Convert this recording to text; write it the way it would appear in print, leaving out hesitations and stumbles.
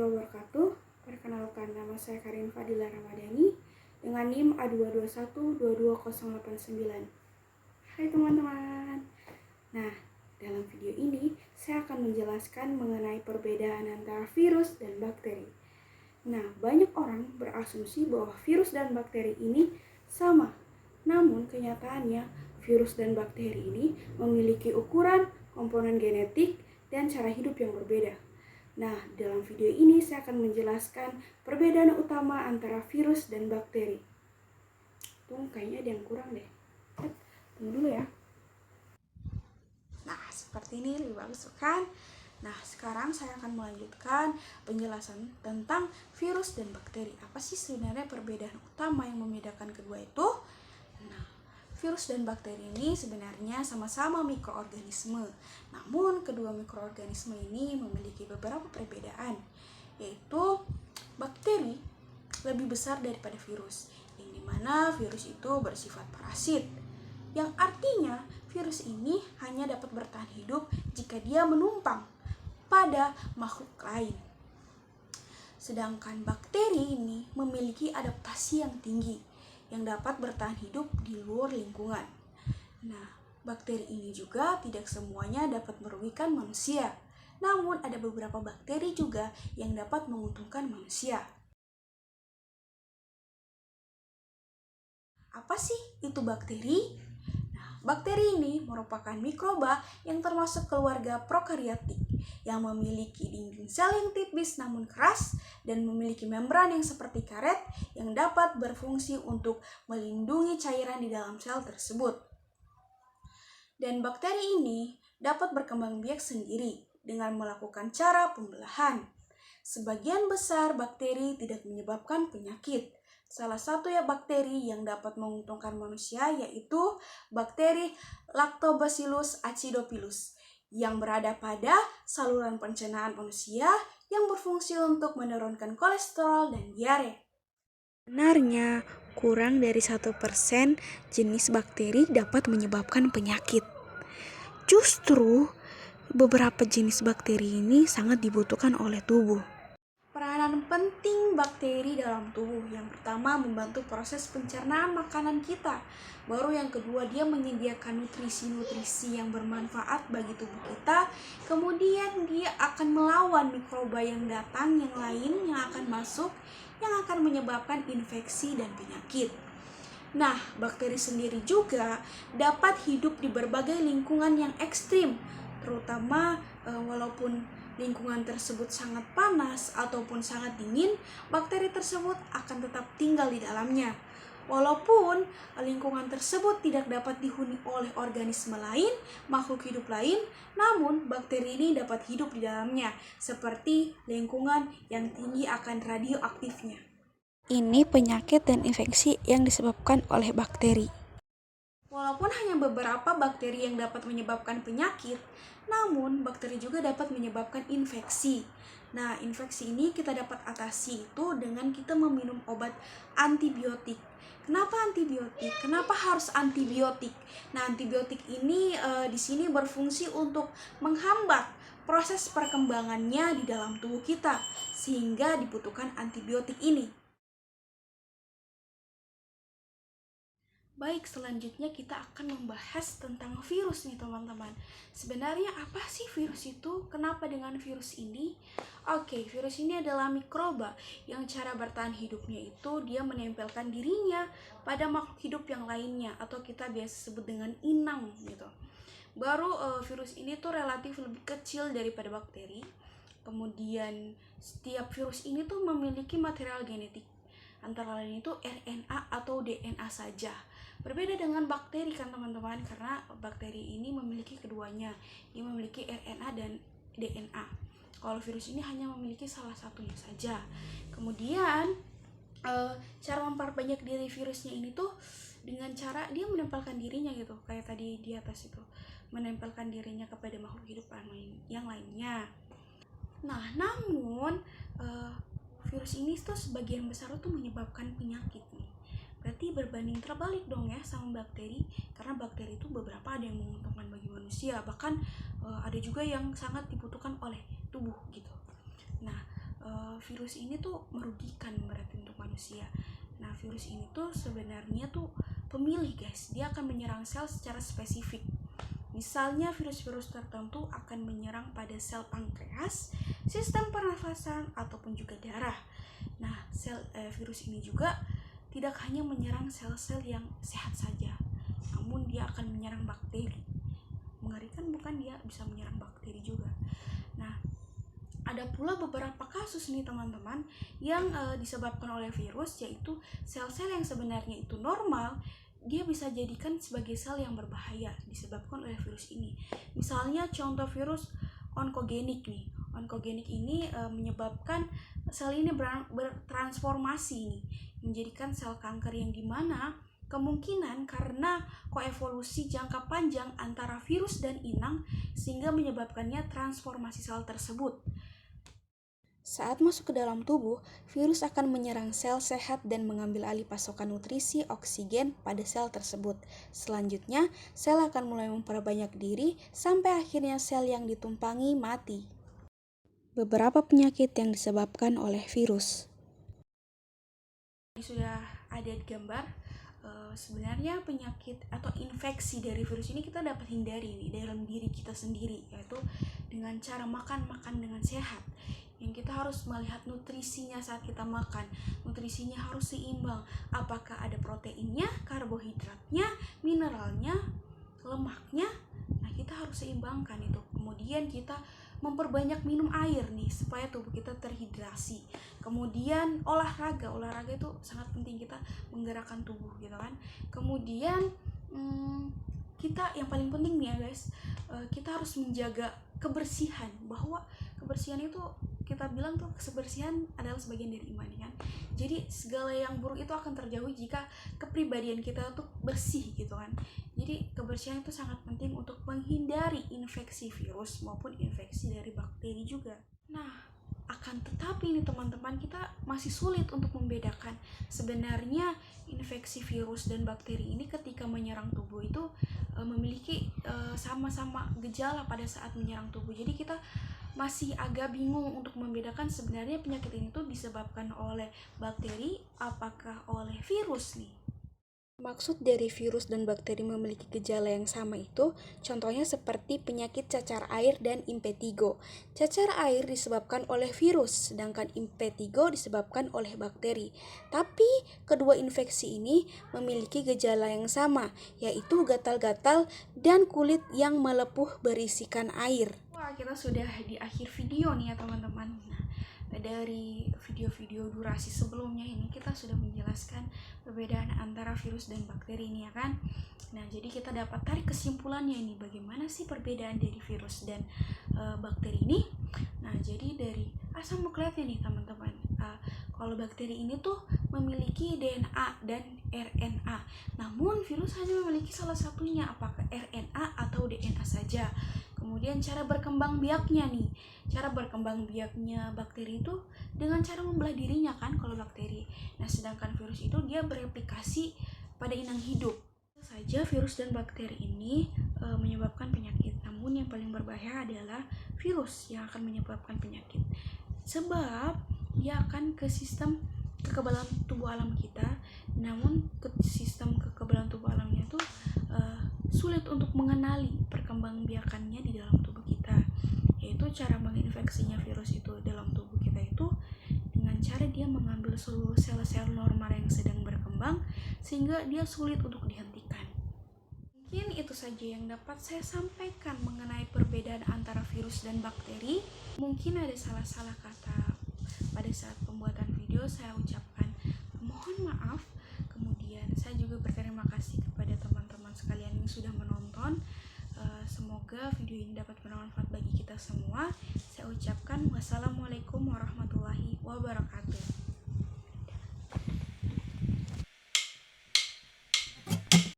warahmatullahi wabarakatuh. Perkenalkan, nama saya Karin Fadila Ramadhani dengan NIM A221-22089. Hai teman-teman. Nah, dalam video ini saya akan menjelaskan mengenai perbedaan antara virus dan bakteri. Nah, banyak orang berasumsi bahwa virus dan bakteri ini sama. Namun kenyataannya virus dan bakteri ini memiliki ukuran, komponen genetik, dan cara hidup yang berbeda. Nah, dalam video ini saya akan menjelaskan perbedaan utama antara virus dan bakteri. Kayaknya ada yang kurang deh. Tunggu dulu ya. Nah, seperti ini lebih bagus kan? Nah, sekarang saya akan melanjutkan penjelasan tentang virus dan bakteri. Apa sih sebenarnya perbedaan utama yang membedakan kedua itu? Nah, virus dan bakteri ini sebenarnya sama-sama mikroorganisme. Namun, kedua mikroorganisme ini memiliki beberapa perbedaan, yaitu bakteri lebih besar daripada virus, yang dimana virus itu bersifat parasit, yang artinya virus ini hanya dapat bertahan hidup jika dia menumpang pada makhluk lain. Sedangkan bakteri ini memiliki adaptasi yang tinggi, yang dapat bertahan hidup di luar lingkungan. Nah, bakteri ini juga tidak semuanya dapat merugikan manusia. Namun, ada beberapa bakteri juga yang dapat menguntungkan manusia. Apa sih itu bakteri? Nah, bakteri ini merupakan mikroba yang termasuk keluarga prokariotik, yang memiliki dinding sel yang tipis namun keras dan memiliki membran yang seperti karet yang dapat berfungsi untuk melindungi cairan di dalam sel tersebut. Dan bakteri ini dapat berkembang biak sendiri dengan melakukan cara pembelahan. Sebagian besar bakteri tidak menyebabkan penyakit. Salah satu bakteri yang dapat menguntungkan manusia yaitu bakteri Lactobacillus acidophilus yang berada pada saluran pencernaan manusia yang berfungsi untuk menurunkan kolesterol dan diare. Sebenarnya, kurang dari 1% jenis bakteri dapat menyebabkan penyakit. Justru, beberapa jenis bakteri ini sangat dibutuhkan oleh tubuh. Peranan penting bakteri dalam tubuh, yang pertama membantu proses pencernaan makanan kita. Baru yang kedua, dia menyediakan nutrisi-nutrisi yang bermanfaat bagi tubuh kita. Kemudian dia akan melawan mikroba yang datang, yang lain yang akan masuk, yang akan menyebabkan infeksi dan penyakit. Nah, bakteri sendiri juga dapat hidup di berbagai lingkungan yang ekstrim, terutama walaupun lingkungan tersebut sangat panas ataupun sangat dingin, bakteri tersebut akan tetap tinggal di dalamnya. Walaupun lingkungan tersebut tidak dapat dihuni oleh organisme lain, makhluk hidup lain, namun bakteri ini dapat hidup di dalamnya, seperti lingkungan yang tinggi akan radioaktifnya. Ini penyakit dan infeksi yang disebabkan oleh bakteri. Walaupun hanya beberapa bakteri yang dapat menyebabkan penyakit, namun bakteri juga dapat menyebabkan infeksi. Nah, infeksi ini kita dapat atasi itu dengan kita meminum obat antibiotik. Kenapa antibiotik? Kenapa harus antibiotik? Nah, antibiotik ini di sini berfungsi untuk menghambat proses perkembangannya di dalam tubuh kita, sehingga dibutuhkan antibiotik ini. Baik, selanjutnya kita akan membahas tentang virus nih teman-teman. Sebenarnya apa sih virus itu? Kenapa dengan virus ini? Oke, virus ini adalah mikroba yang cara bertahan hidupnya itu dia menempelkan dirinya pada makhluk hidup yang lainnya, atau kita biasa sebut dengan inang gitu. Baru virus ini tuh relatif lebih kecil daripada bakteri. Kemudian setiap virus ini tuh memiliki material genetik, antara lain itu RNA atau DNA saja. Berbeda dengan bakteri kan teman-teman, karena bakteri ini memiliki keduanya. Dia memiliki RNA dan DNA. Kalau virus ini hanya memiliki salah satunya saja. Kemudian cara memperbanyak diri virusnya ini tuh dengan cara dia menempelkan dirinya gitu, kayak tadi di atas itu, menempelkan dirinya kepada makhluk hidup yang lainnya. Nah, namun virus ini tuh sebagian besar tuh menyebabkan penyakit nih. Berarti berbanding terbalik dong ya sama bakteri, karena bakteri itu beberapa ada yang menguntungkan bagi manusia, bahkan ada juga yang sangat dibutuhkan oleh tubuh gitu. Nah, virus ini tuh merugikan berarti untuk manusia. Nah, virus ini tuh sebenarnya tuh pemilih guys, dia akan menyerang sel secara spesifik. Misalnya virus-virus tertentu akan menyerang pada sel pankreas, sistem pernafasan, ataupun juga darah. Nah, virus ini juga tidak hanya menyerang sel-sel yang sehat saja, namun dia akan menyerang bakteri. Mengerikan bukan, dia bisa menyerang bakteri juga. Nah, ada pula beberapa kasus nih teman-teman yang disebabkan oleh virus, yaitu sel-sel yang sebenarnya itu normal, dia bisa jadikan sebagai sel yang berbahaya disebabkan oleh virus ini. Misalnya contoh virus onkogenik nih. Onkogenik ini menyebabkan sel ini bertransformasi nih, menjadikan sel kanker, yang dimana kemungkinan karena koevolusi jangka panjang antara virus dan inang sehingga menyebabkannya transformasi sel tersebut. Saat masuk ke dalam tubuh, virus akan menyerang sel sehat dan mengambil alih pasokan nutrisi oksigen pada sel tersebut. Selanjutnya, sel akan mulai memperbanyak diri sampai akhirnya sel yang ditumpangi mati. Beberapa penyakit yang disebabkan oleh virus. Sudah ada gambar, sebenarnya penyakit atau infeksi dari virus ini kita dapat hindari nih dalam diri kita sendiri, yaitu dengan cara makan dengan sehat. Yang kita harus melihat nutrisinya saat kita makan. Nutrisinya harus seimbang. Apakah ada proteinnya, karbohidratnya, mineralnya, lemaknya. Nah, kita harus seimbangkan itu. Kemudian kita memperbanyak minum air nih supaya tubuh kita terhidrasi. Kemudian olahraga itu sangat penting, kita menggerakkan tubuh gitu kan. Kemudian kita yang paling penting nih ya guys, kita harus menjaga kebersihan, bahwa kebersihan itu kita bilang tuh kebersihan adalah sebagian dari iman kan. Jadi segala yang buruk itu akan terjauhi jika kepribadian kita tuh bersih gitu kan. Jadi kebersihan itu sangat penting untuk menghindari infeksi virus maupun infeksi dari bakteri juga. Nah, akan tetapi nih teman-teman, kita masih sulit untuk membedakan sebenarnya infeksi virus dan bakteri ini ketika menyerang tubuh itu memiliki sama-sama gejala pada saat menyerang tubuh. Jadi kita masih agak bingung untuk membedakan sebenarnya penyakit ini tuh disebabkan oleh bakteri apakah oleh virus nih. Maksud dari virus dan bakteri memiliki gejala yang sama itu, contohnya seperti penyakit cacar air dan impetigo. Cacar air disebabkan oleh virus, sedangkan impetigo disebabkan oleh bakteri. Tapi, kedua infeksi ini memiliki gejala yang sama, yaitu gatal-gatal dan kulit yang melepuh berisikan air. Wah, kita sudah di akhir video nih ya teman-teman. Nah, dari video-video durasi sebelumnya ini kita sudah menjelaskan perbedaan antara virus dan bakteri ini ya kan. Nah, jadi kita dapat tarik kesimpulannya ini, bagaimana sih perbedaan dari virus dan bakteri ini. Nah, jadi dari asam nukleatnya nih teman-teman, kalau bakteri ini tuh memiliki DNA dan RNA, namun virus hanya memiliki salah satunya, apakah RNA atau DNA saja. Kemudian cara berkembang biaknya nih. Cara berkembang biaknya bakteri itu dengan cara membelah dirinya kan kalau bakteri. Nah, sedangkan virus itu dia bereplikasi pada inang hidup. Saja virus dan bakteri ini menyebabkan penyakit. Namun yang paling berbahaya adalah virus yang akan menyebabkan penyakit. Sebab dia akan ke sistem kekebalan tubuh alam kita. Namun sistem kekebalan tubuh alamnya itu sulit untuk mengenali perkembangbiakannya di dalam tubuh kita, yaitu cara menginfeksinya virus itu dalam tubuh kita itu dengan cara dia mengambil seluruh sel-sel normal yang sedang berkembang sehingga dia sulit untuk dihentikan. Mungkin itu saja yang dapat saya sampaikan mengenai perbedaan antara virus dan bakteri. Mungkin ada salah-salah kata pada saat pembuatan video, saya ucapkan mohon maaf. Kemudian saya juga berterima kasih kepada teman-teman sekalian yang sudah menonton. Semoga video ini dapat bermanfaat bagi kita semua. Saya ucapkan wassalamualaikum warahmatullahi wabarakatuh.